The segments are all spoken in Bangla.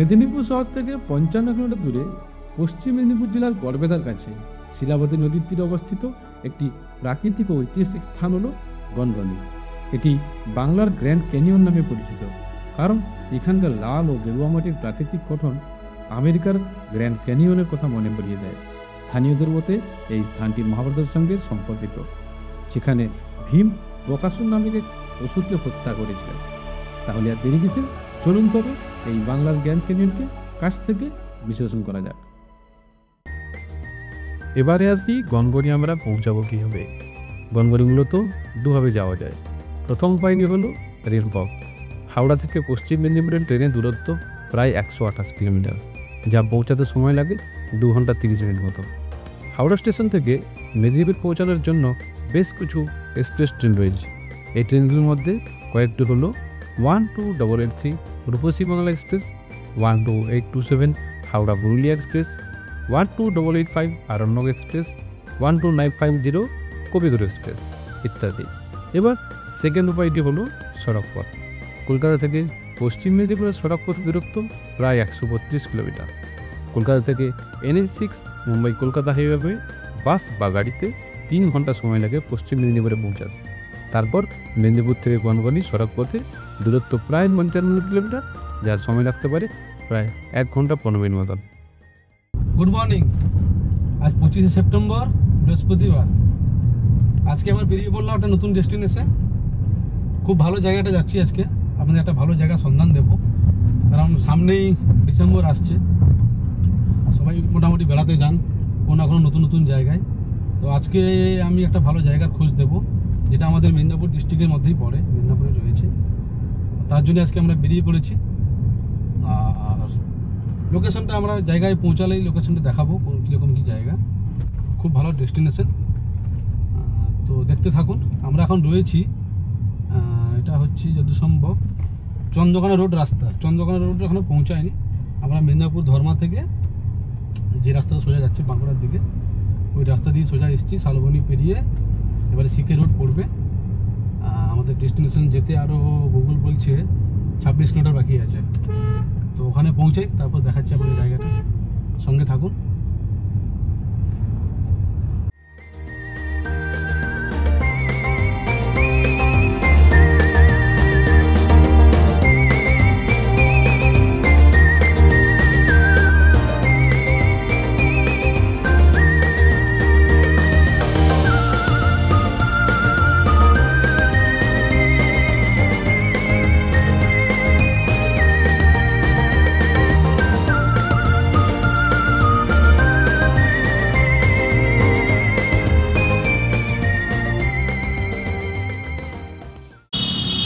মেদিনীপুর শহর থেকে 55 কিলোমিটার দূরে পশ্চিম মেদিনীপুর জেলার গড়বেতার কাছে শিলাবতী নদীর তীরে অবস্থিত একটি প্রাকৃতিক ও ঐতিহাসিক স্থান হল গনগনি। এটি বাংলার গ্র্যান্ড ক্যানিয়ন নামে পরিচিত, কারণ এখানকার লাল ও গেরুয়া মাটির প্রাকৃতিক গঠন আমেরিকার গ্র্যান্ড ক্যানিয়নের কথা মনে করিয়ে দেয়। স্থানীয়দের মতে এই স্থানটি মহাভারতের সঙ্গে সম্পর্কিত, যেখানে ভীম বকাসুর নামের এক অসুরকে হত্যা করেছিলেন। তাহলে আর দেরি কিসের, চলুন তবে এই বাংলার গ্র্যান্ড ক্যানিয়নকে কাছ থেকে বিশ্লেষণ করা যাক। এবারে আসি গনগনি আমরা পৌঁছাবো কীভাবে। গনগনি মূলত দুভাবে যাওয়া যায়। প্রথম উপায়টি হলো রেলপথ। হাওড়া থেকে পশ্চিম মেদিনীপুরের ট্রেনের দূরত্ব প্রায় 128 কিলোমিটার, যা পৌঁছাতে সময় লাগে 2 ঘন্টা 30 মিনিট মতো। হাওড়া স্টেশন থেকে মেদিনীপুর পৌঁছানোর জন্য বেশ কিছু এক্সপ্রেস ট্রেন রয়েছে। এই ট্রেনগুলির মধ্যে কয়েকটি হলো 12883 Rupasi Bangla express, 12827 Howrah Purulia express, 12885 Aranyak express, 12950 Kaviguru express ইত্যাদি। এবার সেকেন্ড উপায়টি হলো সড়ক পথ। কলকাতা থেকে পশ্চিম মেদিনীপুরের সড়ক পথের দূরত্ব প্রায় 132 কিলোমিটার। কলকাতা থেকে NH6 মুম্বাই কলকাতা হাইওয়ে হয়ে বাস বা গাড়িতে 3 ঘন্টা সময় লাগে পশ্চিম মেদিনীপুরে পৌঁছাতে। তারপর মেদিনীপুর থেকে গনগনি সড়ক পথে দূরত্ব প্রায় 55 কিলোমিটার, যার সময় লাগতে পারে প্রায় 1 ঘন্টা 15 মিনিট মতন। Good morning. আজ 25শে সেপ্টেম্বর, বৃহস্পতিবার। আজকে আমরা বেরিয়ে পড়লাম একটা নতুন ডেস্টিনেশন। খুব ভালো জায়গাটা যাচ্ছি আজকে, আপনাদের একটা ভালো জায়গা সন্ধান দেব, কারণ সামনেই ডিসেম্বর আসছে, সবাই মোটামুটি বেড়াতে যান কোনো না কোনো নতুন নতুন জায়গায়। তো আজকে আমি একটা ভালো জায়গার খোঁজ দেব, যেটা আমাদের মেদিনীপুর ডিস্ট্রিক্টের মধ্যেই পড়ে, মেদিনীপুরে রয়েছে। তার জন্য আজকে আমরা বেরিয়ে পড়েছি। আর লোকেশনটা আমরা জায়গায় পৌঁছালেই লোকেশনটা দেখাবো কীরকম কী জায়গা। খুব ভালো ডেস্টিনেশন, তো দেখতে থাকুন। আমরা এখন রয়েছি, এটা হচ্ছে যত সম্ভব চন্দ্রকোনা রোড রাস্তা। চন্দ্রকোনা রোড এখনও পৌঁছায়নি। আমরা মেদিনীপুর ধর্মা থেকে যে রাস্তাটা সোজা যাচ্ছে বাঁকুড়ার দিকে, ওই রাস্তা দিয়ে সোজা এসেছি। শালবনী পেরিয়ে এবারে সিকে রোড পড়বে। আমাদের ডেস্টিনেশন যেতে আরও গুগল বলছে 26 কিলোমিটার বাকি আছে। তো ওখানে পৌঁছাই, তারপর দেখাচ্ছি আপনাদের জায়গাটা। সঙ্গে থাকুন।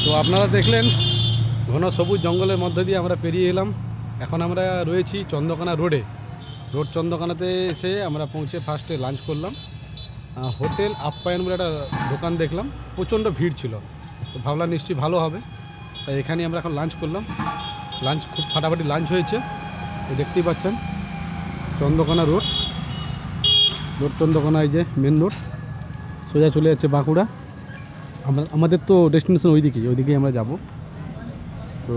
তো আপনারা দেখলেন ঘন সবুজ জঙ্গলের মধ্যে দিয়ে আমরা পেরিয়ে এলাম। এখন আমরা রয়েছি চন্দ্রকোনা রোডে। চন্দ্রকোনাতে এসে আমরা পৌঁছে ফার্স্টে লাঞ্চ করলাম। হোটেল আপ্যায়ন বলে একটা দোকান দেখলাম, প্রচণ্ড ভিড় ছিল, তো ভাবলাম নিশ্চয়ই ভালো হবে, তাই এখানে আমরা এখন লাঞ্চ করলাম। লাঞ্চ খুব ফাটাফাটি লাঞ্চ হয়েছে। তো দেখতেই পাচ্ছেন চন্দ্রকোনা রোড, চন্দ্রকোনা, এই যে মেন রোড, সোজা চলে যাচ্ছে বাঁকুড়া। আমাদের তো ডেস্টিনেশন ওইদিকেই আমরা যাব। তো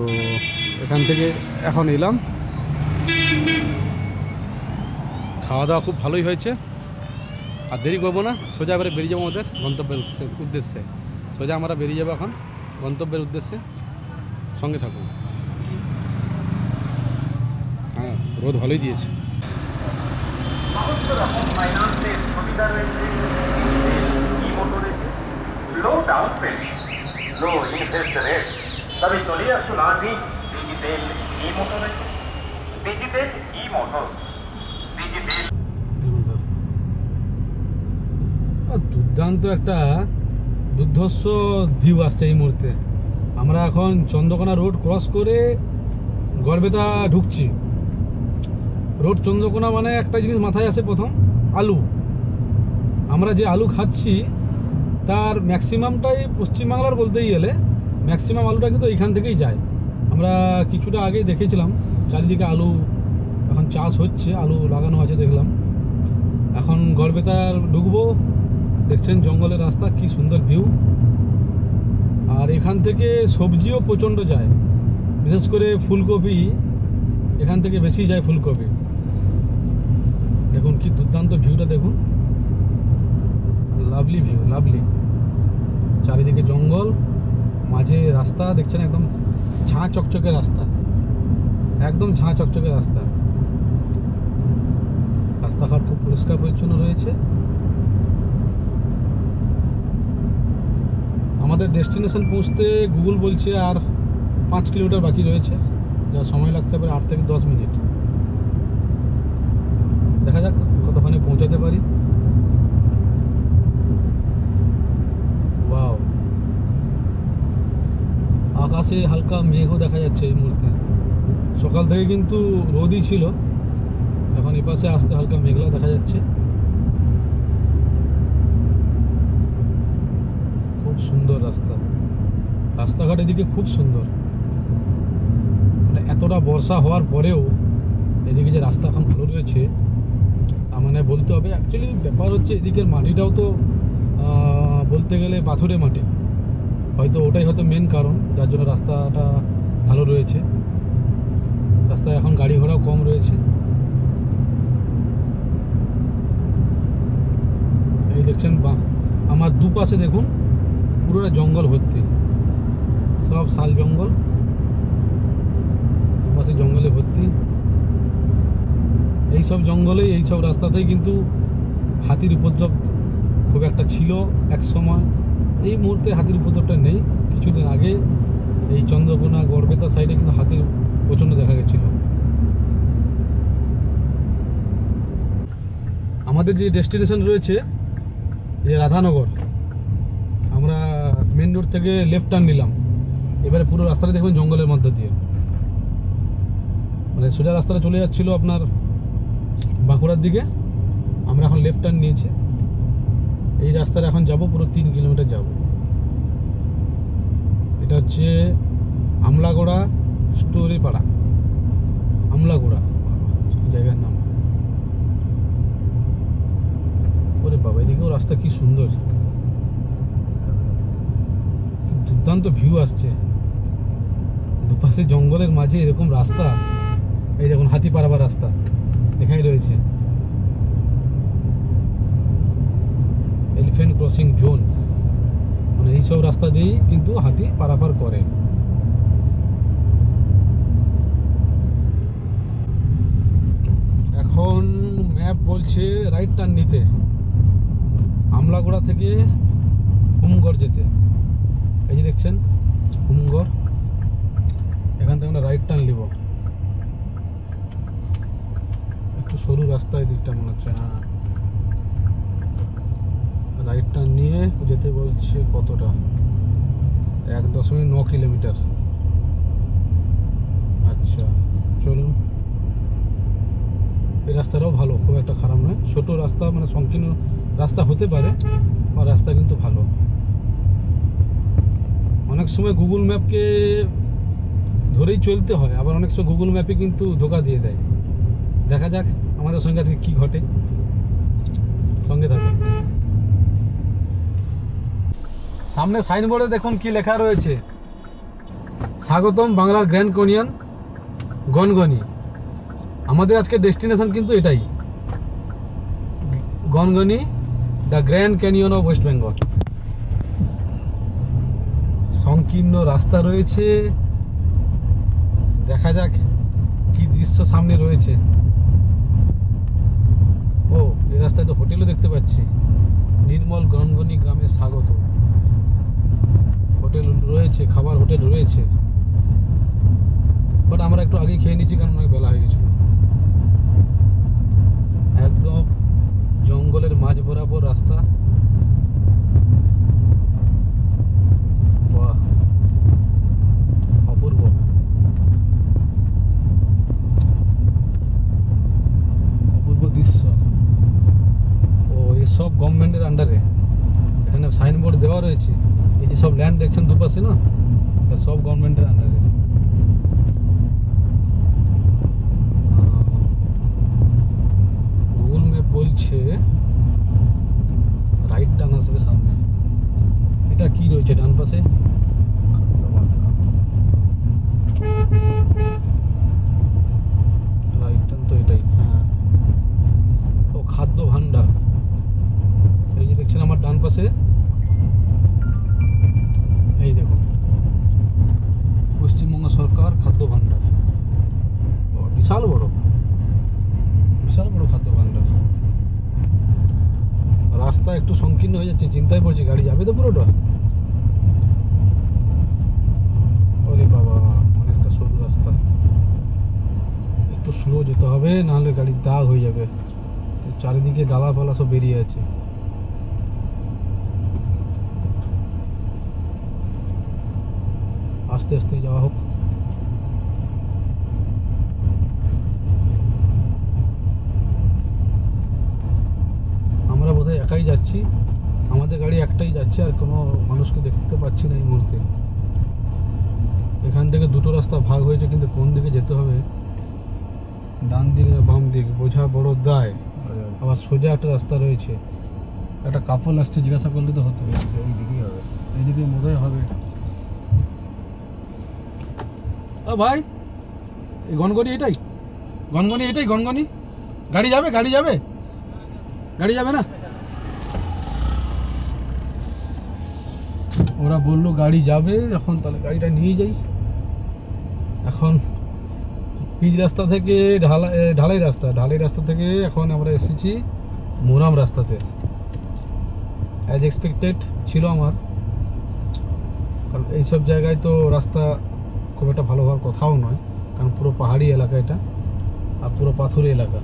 এখান থেকে এখন এলাম। খাওয়া দাওয়া খুব ভালোই হয়েছে। আর দেরি করবো না, সোজা এবারে বেরিয়ে যাবো আমাদের গন্তব্যের উদ্দেশ্যে। সোজা আমরা বেরিয়ে যাবো এখন গন্তব্যের উদ্দেশ্যে। সঙ্গে থাকুন। হ্যাঁ, রোদ ভালোই দিয়েছে। লো ডাউন পেমেন্ট, লো ইন্টারেস্ট রেট, তবে চলে আসুন আজই ডিজিটাল ই মোটরে। ডিজিটাল ই মোটর, ডিজিটাল। দুর্দান্ত একটা দুর্ধর্ষ ভিউ আসছে এই মুহূর্তে। আমরা এখন চন্দ্রকোনা রোড ক্রস করে গড়বেতা ঢুকছি। রোড চন্দ্রকোনা মানে একটা জিনিস মাথায় আসে, প্রথম আলু। আমরা যে আলু খাচ্ছি তার ম্যাক্সিমামটাই পশ্চিমবাংলার বলতেই গেলে ম্যাক্সিমাম আলুটা কিন্তু এইখান থেকেই যায়। আমরা কিছুটা আগেই দেখেছিলাম চারিদিকে আলু এখন চাষ হচ্ছে, আলু লাগানো আছে দেখলাম। এখন গড়বেতার ঢুকবো। দেখছেন জঙ্গলের রাস্তা, কি সুন্দর ভিউ। আর এখান থেকে সবজিও প্রচণ্ড যায়, বিশেষ করে ফুলকপি এখান থেকে বেশি যায় ফুলকপি। দেখুন কি দুর্দান্ত ভিউটা, দেখুন লাভলি ভিউ, লাভলি। চারিদিকে জঙ্গল, মাঝে রাস্তা দেখছেন, একদম ঝাঁ চকচকে রাস্তা, একদম ঝাঁ চকচকে রাস্তা। রাস্তাঘাট খুব পরিষ্কার পরিচ্ছন্ন রয়েছে। আমাদের ডেস্টিনেশন পৌঁছতে গুগল বলছে আর 5 কিলোমিটার বাকি রয়েছে, যা সময় লাগতে পারে 8 থেকে 10 মিনিট। দেখা যাক কতক্ষণে পৌঁছাতে পারি। ওয়াও, আকাশে হালকা মেঘও দেখা যাচ্ছে এই মুহূর্তে। সকাল থেকে কিন্তু রোদই ছিল, এখন এই পাশে আসতে হালকা মেঘলা দেখা যাচ্ছে। খুব সুন্দর রাস্তা, রাস্তাঘাট এদিকে খুব সুন্দর। মানে এতটা বর্ষা হওয়ার পরেও এদিকে যে রাস্তা এখন ভালো রয়েছে, তার মানে বলতে হবে। অ্যাকচুয়ালি ব্যাপার হচ্ছে এদিকের মাটিটাও তো বলতে গেলে পাথুরে মাটি, হয়তো ওটাই হয়তো মেন কারণ যার জন্য রাস্তাটা ভালো রয়েছে। রাস্তায় এখন গাড়ি ঘোড়াও কম রয়েছে। এই দেখছেন আমার দুপাশে দেখুন পুরোটা জঙ্গল ভর্তি, সব শাল জঙ্গল, দুপাশে জঙ্গলে ভর্তি। এইসব জঙ্গলে এইসব রাস্তাতেই কিন্তু হাতির উপদ্রব খুব একটা ছিল এক সময়। এই মুহূর্তে হাতির উপদ্রবটা নেই। কিছুদিন আগে এই চন্দ্রকোনা গড়বেতা সাইডে কিন্তু হাতির প্রচণ্ড দেখা গেছিল। আমাদের যে ডেস্টিনেশন রয়েছে যে রাধানগর, আমরা মেন রোড থেকে লেফট টার্ন নিলাম। এবারে পুরো রাস্তাটা দেখবেন জঙ্গলের মধ্যে দিয়ে, মানে সোজা রাস্তাটা চলে যাচ্ছিল আপনার বাঁকুড়ার দিকে। আমরা এখন লেফট টার্ন নিয়েছি। এই রাস্তাটা এখন যাব পুরো 3 কিলোমিটার যাব। এটা হচ্ছে আমলাগোড়া স্টোরি পাড়া, আমলাগোড়া জায়গার নাম। ওরে বাবা, এদিকেও রাস্তা কি সুন্দর, দুর্দান্ত ভিউ আসছে। দুপাশে জঙ্গলের মাঝে এরকম রাস্তা। এই দেখুন হাতি পারাবার রাস্তা এখানেই রয়েছে, এলিফ্যান্ট ক্রসিং জোন। মানে এইসব রাস্তা দিয়েই কিন্তু হাতি পারাপার করে। এখন ম্যাপ বলছে রাইট টার্ন নিতে, আমলাগোড়া থেকে হুমগড় যেতে। এই যে দেখছেন হুমগড়, এখান থেকে আমরা রাইট টার্ন নিব। একটু সরু রাস্তা এই দিকটা মনে হচ্ছে। হ্যাঁ, রাইট টার্ন নিয়ে যেতে বলছে কতটা, 1.9 কিলোমিটার। আচ্ছা চলুন, এই রাস্তাটাও ভালো, খুব একটা খারাপ নয়। ছোট রাস্তা, মানে সংকীর্ণ রাস্তা হতে পারে, আর রাস্তা কিন্তু ভালো। অনেক সময় গুগল ম্যাপকে ধরেই চলতে হয়, আবার অনেক সময় গুগল ম্যাপে কিন্তু ধোকা দিয়ে দেয়। দেখা যাক আমাদের সঙ্গে আজকে কী ঘটে, সঙ্গে থাকুন। সামনে সাইনবোর্ডে দেখুন কি লেখা রয়েছে, স্বাগতম বাংলার গ্র্যান্ড ক্যানিয়ন গনগনি। আমাদের আজকে ডেস্টিনেশন কিন্তু এটাই, Gangani, the grand canyon of West Bengal. সংকীর্ণ রাস্তা রয়েছে, দেখা যাক কি দৃশ্য সামনে রয়েছে। ও, এই রাস্তায় তো হোটেলও দেখতে পাচ্ছি, নির্মল গনগনি গ্রামে স্বাগত। হোটেল রয়েছে, খাবার হোটেল রয়েছে, বাট আমরা একটু আগে খেয়ে নিচ্ছি কারণ অনেক বেলা হয়ে গেছিল। একদম জঙ্গলের মাঝ বরাবর রাস্তা। বাহ, অপূর্ব। অপূর্ব দৃশ্য। ও, এসব গভর্নমেন্টের আন্ডারে, এখানে সাইনবোর্ড দেওয়া রয়েছে। এই যে সব ল্যান্ড দেখছেন দুপাশে না, সব গভর্নমেন্টের আন্ডারে। গুগল ম্যাপ বলছে রাইট টার্ন আসবে সামনে। এটা কি রয়েছে ডান পাশে? পাশে এই দেখুন পশ্চিমবঙ্গ সরকার খাদ্য ভাণ্ডার, বিশাল বড় খাদ্য ভাণ্ডার। রাস্তা একটু সংকীর্ণ হয়ে যাচ্ছে, চিন্তায় পড়ছি গাড়ি যাবে তো পুরোটা। ওরে বাবা, অনেকটা সরু রাস্তা, একটু স্লো যেতে হবে, নাহলে গাড়ি দাগ হয়ে যাবে। চারিদিকে ডালাপালা সব বেরিয়ে আছে। আস্তে আস্তে যাওয়া হোক। আমরা বোধহয় একাই যাচ্ছি, আমাদের গাড়ি একটাই যাচ্ছে, আর কোনো মানুষকে দেখতে পাচ্ছি না এই মুহূর্তে। এখান থেকে দুটো রাস্তা ভাগ হয়েছে, কিন্তু কোন দিকে যেতে হবে, ডান দিক না বাম দিক বোঝা বড় দায়। আবার সোজা একটা রাস্তা রয়েছে, একটা কাপড় আসছে, জিজ্ঞাসা করলে তো হতো। এইদিকেই হবে, এইদিকে মনে হবে। ও ভাই, এই গনগনি এটাই, গনগনি গাড়ি যাবে না? ওরা বললো গাড়ি যাবে, এখন তাহলে গাড়িটা নিয়ে যাই। এখন পিচ রাস্তা থেকে ঢালাই রাস্তা থেকে এখন আমরা এসেছি মোরাম রাস্তাতে। অ্যাজ এক্সপেক্টেড ছিল আমার, কারণ এইসব জায়গায় তো রাস্তা খুব একটা ভালো হওয়ার কথাও নয়, কারণ পুরো পাহাড়ি এলাকা এটা, আর পুরো পাথুরে এলাকা।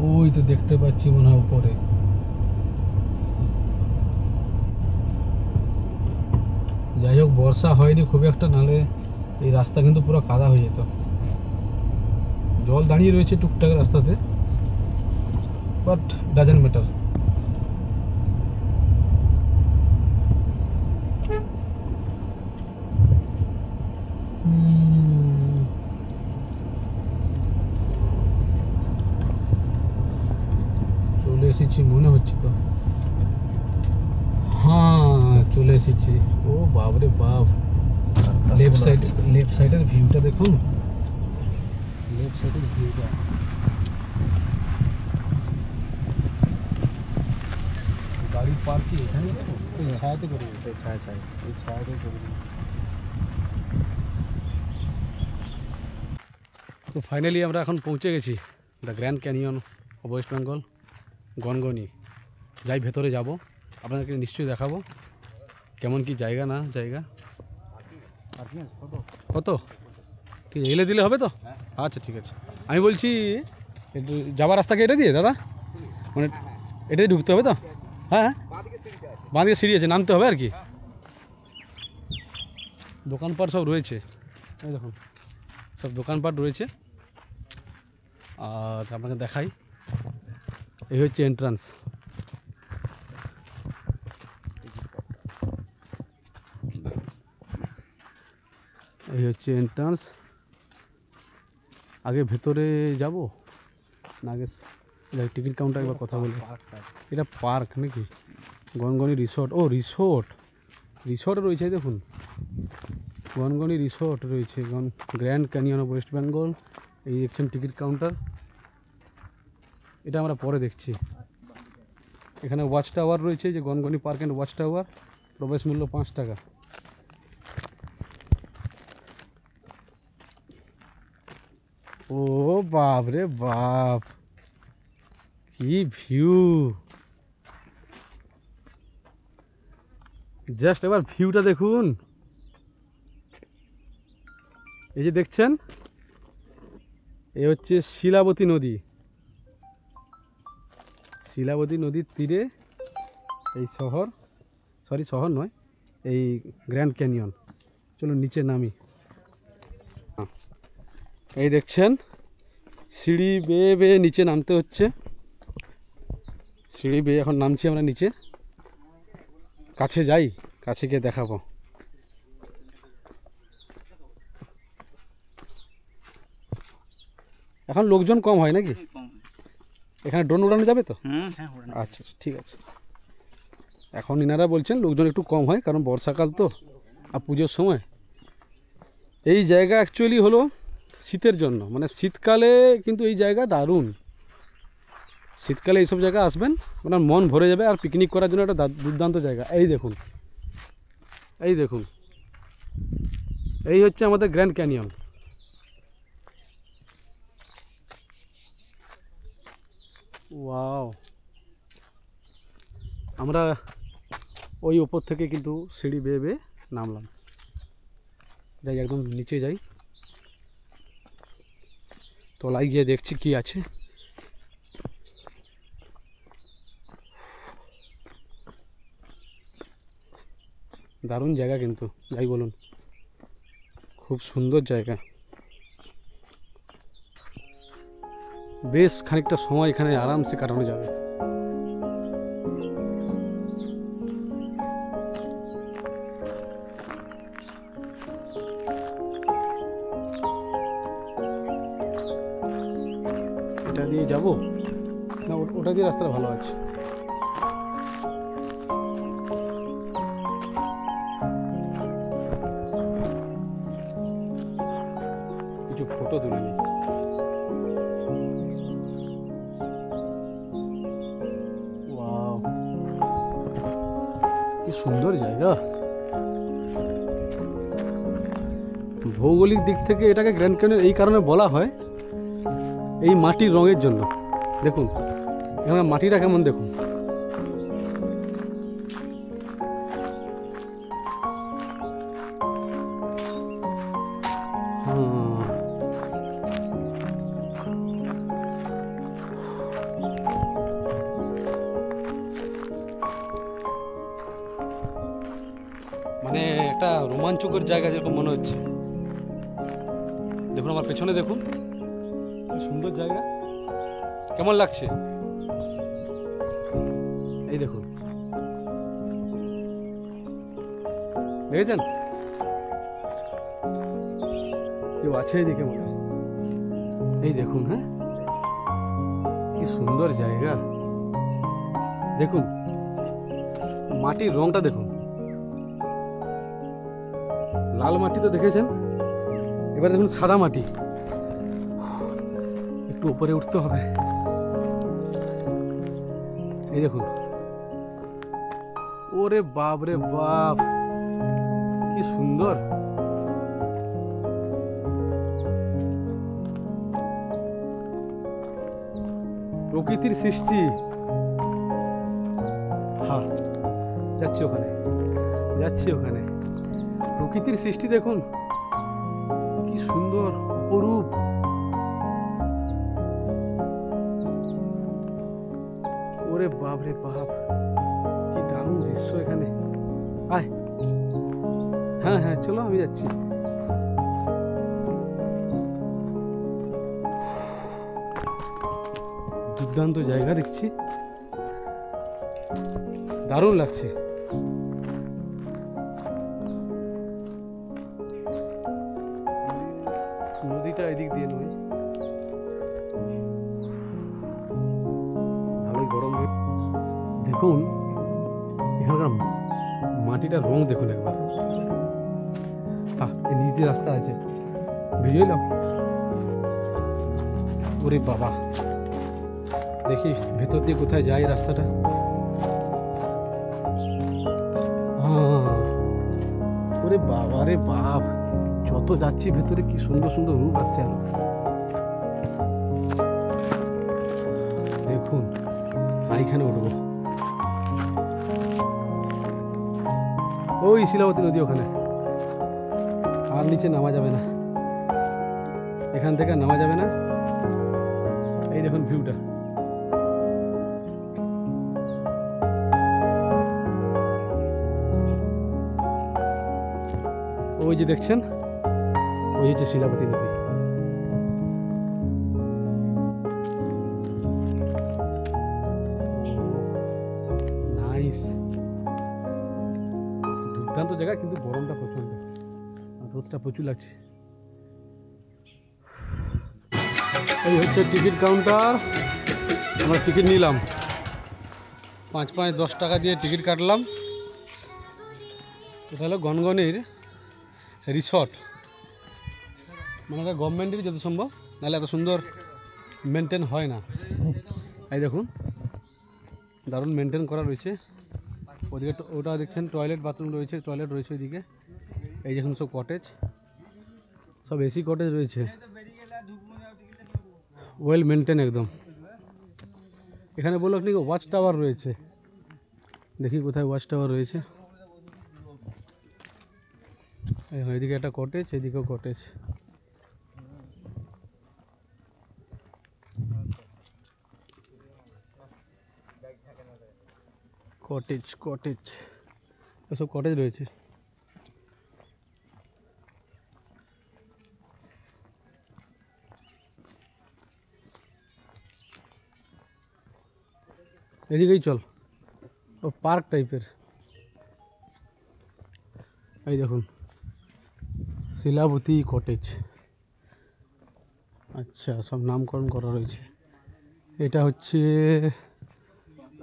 ওই তো দেখতে পাচ্ছি মনে হয় উপরে। যাই হোক, বর্ষা হয়নি খুব একটা, নাহলে এই রাস্তা কিন্তু পুরো কাদা হয়ে যেত। জল দাঁড়িয়ে রয়েছে টুকটাক রাস্তাতে, বাট ডাজন্ট ম্যাটার। চলে এসেছি মনে হচ্ছে তো, হ্যাঁ চলে এসেছি। ও বাবরে বাপ, লেফট সাইডের ভিউটা দেখুন, গাড়ির পার্কিং এখানে ছায়াতে করে ছায়াতে করে। তো ফাইনালি আমরা এখন পৌঁছে গেছি the grand canyon of West Bengal, Gangani. যাই ভেতরে যাব, আপনাদেরকে নিশ্চয়ই দেখাবো কেমন কি জায়গা না জায়গা। কত ঠিক এলে দিলে হবে তো? আচ্ছা ঠিক আছে। আমি বলছি একটু যাবার রাস্তাকে এটা দিয়ে দাদা, মানে এটাই ঢুকতে হবে তো? হ্যাঁ, বাঁ দিকে সিঁড়ি আছে, নামতে হবে আর কি। দোকানপাট সব রয়েছে, এই দেখুন সব দোকানপাট রয়েছে। আর আপনাকে দেখাই, এই হচ্ছে এন্ট্রান্স। এই হচ্ছে এন্ট্রান্স। আগে ভেতরে যাব না, আগে টিকিট কাউন্টার একবার কথা বলবো। এটা পার্ক নাকি? গনগনি রিসোর্ট, ও রিসোর্ট রয়েছে দেখুন, গনগনি রিসোর্ট রয়েছে, grand canyon of West Bengal. এই দেখছেন টিকিট কাউন্টার, এটা আমরা পরে দেখছি। এখানে ওয়াচ টাওয়ার রয়েছে, যে Gangani park and watch tower, প্রবেশ মূল্য 5 টাকা। ও বাপ রে বাপ, কি ভিউ! জাস্ট এবার ভিউটা দেখুন। এই যে দেখছেন, এ হচ্ছে শিলাবতী নদী। শিলাবতী নদীর তীরে এই শহর নয়, এই গ্র্যান্ড ক্যানিয়ন। চলুন নিচে নামি। এই দেখছেন সিঁড়ি বেয়ে বেয়ে নিচে নামতে হচ্ছে, সিঁড়ি বেয়ে এখন নামছি আমরা নিচে। কাছে যাই, কাছে গিয়ে দেখাবো। এখন লোকজন কম হয় নাকি? এখানে ড্রোন উড়ানো যাবে তো? আচ্ছা ঠিক আছে। এখন ইনারা বলছেন লোকজন একটু কম হয়, কারণ বর্ষাকাল তো আর পুজোর সময়। এই জায়গা অ্যাকচুয়ালি হলো শীতের জন্য, মানে শীতকালে কিন্তু এই জায়গা দারুণ। শীতকালে এইসব জায়গা আসবেন, আপনার মন ভরে যাবে। আর পিকনিক করার জন্য একটা দুর্দান্ত জায়গা। এই দেখুন, এই দেখুন, এই হচ্ছে আমাদের গ্র্যান্ড ক্যানিয়ন। ওয়াও, আমরা ওই উপর থেকে কিন্তু সিঁড়ি বেয়ে বেয়ে নামলাম। যাই একদম নিচে যাই, তলায় গিয়ে দেখছি কি আছে। দারুণ জায়গা কিন্তু, যাই বলুন, খুব সুন্দর জায়গা। বেশ খানিকটা সময় এখানে আরামসে কাটানো যাবে। এটা দিয়ে যাবো না ওটা দিয়ে রাস্তাটা ভালো আছে? কিছু ফটো তুলে নিই। ওয়াও, কি সুন্দর জায়গা। ভৌগোলিক দিক থেকে এটাকে গ্র্যান্ড ক্যানিয়ন এই কারণে বলা হয়, এই মাটির রঙের জন্য। দেখুন এখানে মাটিটা কেমন দেখুন। মানে একটা রোমাঞ্চকর জায়গা যেরকম মনে হচ্ছে। দেখুন আমার পেছনে দেখুন, কি সুন্দর জায়গা, কেমন লাগছে? এই দেখুন, দেখেছেন কেউ আছে এদিকে মনে হয়? এই দেখুন, হ্যাঁ কি সুন্দর জায়গা। দেখুন মাটির রংটা দেখুন, লাল মাটি তো দেখেছেন, এবার দেখুন সাদা মাটি। একটু উপরে উঠতে হবে। এই দেখুন, ওরে বাপ রে বাপ, কি সুন্দর। প্রকৃতির সৃষ্টি। হ্যাঁ যাচ্ছি ওখানে, যাচ্ছি ওখানে। প্রকৃতির সৃষ্টি দেখুন, কি সুন্দর অপরূপ। ওরে বাপ রে বাপ, কি দারুণ দৃশ্য এখানে। আয়, হ্যাঁ হ্যাঁ চলো আমি যাচ্ছি। দুর্দান্ত জায়গা দেখছি, দারুণ লাগছে। নদীটা এদিক দিয়ে নয়, ভালোই গরম। দেখুন এখানকার মাটিটার রং দেখুন একবার। এই নিচ দিয়ে রাস্তা আছে, ভিজে এলাম। ওরে বাবা, দেখি ভেতর দিয়ে কোথায় যায় রাস্তাটা। ওরে বাবা রে বাপ, যত যাচ্ছি ভেতরে কি সুন্দর সুন্দর রূপ আসছে। আরো দেখুন, এইখানে উঠবো। ওই শিলাবতী নদী ওখানে, আর নিচে নামা যাবে না, এখান থেকে নামা যাবে না। এই দেখুন ভিউটা, ওই যে দেখছেন, ওই হচ্ছে শিলাবতী নদী। নাইস, দুর্দান্ত জায়গা, কিন্তু গরমটা প্রচন্ড, রোদটা প্রচুর লাগছে। এই হচ্ছে টিকিট কাউন্টার, আমরা টিকিট নিলাম 5 10 টাকা দিয়ে টিকিট কাটলাম। এটা হলো গনগনির রিসর্ট, মানে এটা গভর্নমেন্টেরই যত সম্ভব, নাহলে এত সুন্দর মেনটেন হয় না। এই দেখুন দারুণ মেনটেন করা রয়েছে। ওদিকে ওটা দেখছেন টয়লেট বাথরুম রয়েছে, টয়লেট রয়েছে ওইদিকে। এই দেখুন সব কটেজ, সব এসি কটেজ রয়েছে, ওয়েল মেনটেন একদম। এখানে বললো আপনি ওয়াচ টাওয়ার রয়েছে, দেখি কোথায় ওয়াচ টাওয়ার রয়েছে। এদিকে একটা কটেজ, এদিকেও কটেজ। কটেজ কটেজ এসব কটেজ রয়েছে। এদিকেই চল, ও পার্ক টাইপের। এই দেখুন শিলাবতী কটেজ, আচ্ছা সব নামকরণ করা রয়েছে। এটা হচ্ছে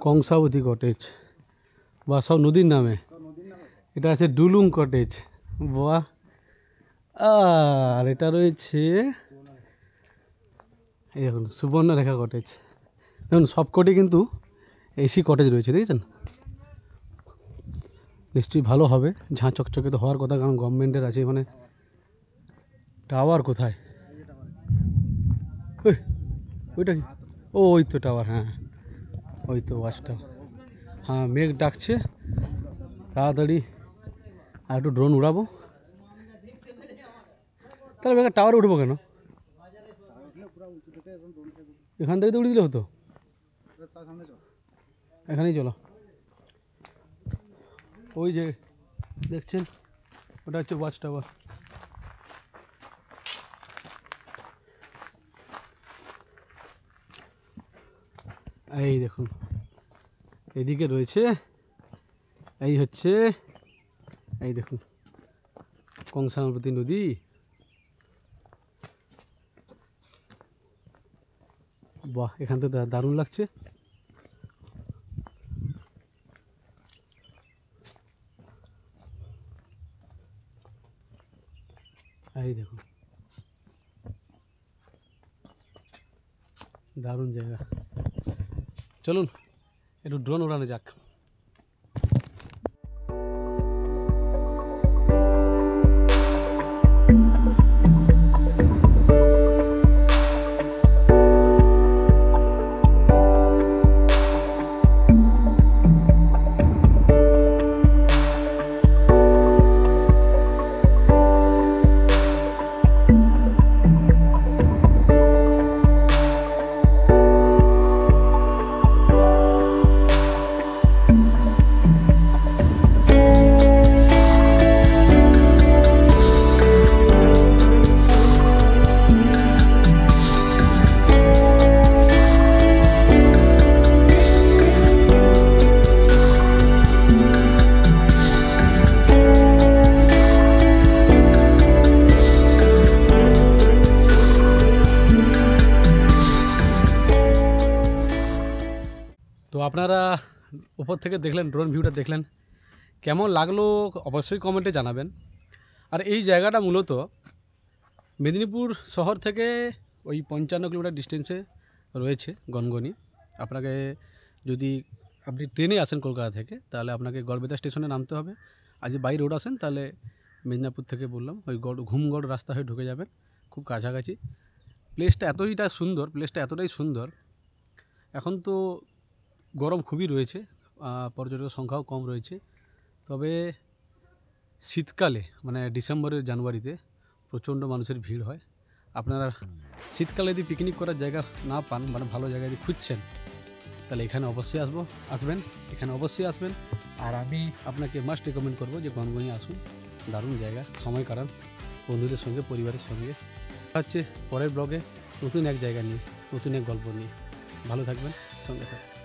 কংসাবতী কটেজ, বা সব নদীর নামে। এটা আছে ডুলুং কটেজ, বাহ। আর এটা রয়েছে এই দেখুন সুবর্ণরেখা কটেজ। দেখুন সবকটি কিন্তু এসি কটেজ রয়েছে, দেখেছেন? নিশ্চয়ই ভালো হবে, ঝাঁ চকচকে তো হওয়ার কথা, কারণ গভর্নমেন্টের আছে। মানে টাওয়ার কোথায়? ওইটা কি? ও ওই তো টাওয়ার, হ্যাঁ ওই তো ওয়াচ টাওয়ার। হ্যাঁ মেঘ ডাকছে, তাড়াতাড়ি আর একটু ড্রোন উড়াবো। তাহলে বেকার টাওয়ারে উঠবো কেন? এখান থেকে তো উড়ে দিলে হতো। এখানেই চলো, ওই যে দেখছেন ওটা হচ্ছে ওয়াচ টাওয়ার। এই দেখুন এদিকে রয়েছে, এই হচ্ছে এই দেখুন কংসাবতী নদী। বাহ, এখান থেকে দারুণ লাগছে। এই দেখুন দারুণ জায়গা। চলুন একটু ড্রোন উড়ানো যাক। তো আপনারা উপর থেকে দেখলেন, ড্রোন ভিউটা দেখলেন, কেমন লাগলো অবশ্যই কমেন্টে জানাবেন। আর এই জায়গাটা মূলত মেদিনীপুর শহর থেকে ওই 55 কিলোমিটার ডিস্টেন্সে রয়েছে গনগনি। আপনাকে যদি আপনি ট্রেনে আসেন কলকাতা থেকে, তাহলে আপনাকে গড়বেতা স্টেশনে নামতে হবে। আর যদি বাই রোড আসেন তাহলে মেদিনীপুর থেকে বললাম ওই ঘুমগড় রাস্তা হয়ে ঢুকে যাবেন, খুব কাছাকাছি। প্লেসটা এতটাই সুন্দর। এখন তো গরম খুবই রয়েছে, পর্যটকের সংখ্যাও কম রয়েছে। তবে শীতকালে মানে ডিসেম্বরের জানুয়ারিতে প্রচণ্ড মানুষের ভিড় হয়। আপনারা শীতকালে যদি পিকনিক করার জায়গা না পান, মানে ভালো জায়গা যদি খুঁজছেন, তাহলে এখানে অবশ্যই আসবেন, এখানে অবশ্যই আসবেন। আর আমি আপনাকে মাস্ট রেকমেন্ড করবো যে গনগনি আসুন, দারুণ জায়গা, সময় কাটান বন্ধুদের সঙ্গে, পরিবারের সঙ্গে। হচ্ছে পরের ব্লগে নতুন এক জায়গা নিয়ে, নতুন এক গল্প নিয়ে। ভালো থাকবেন, সঙ্গে থাকবেন।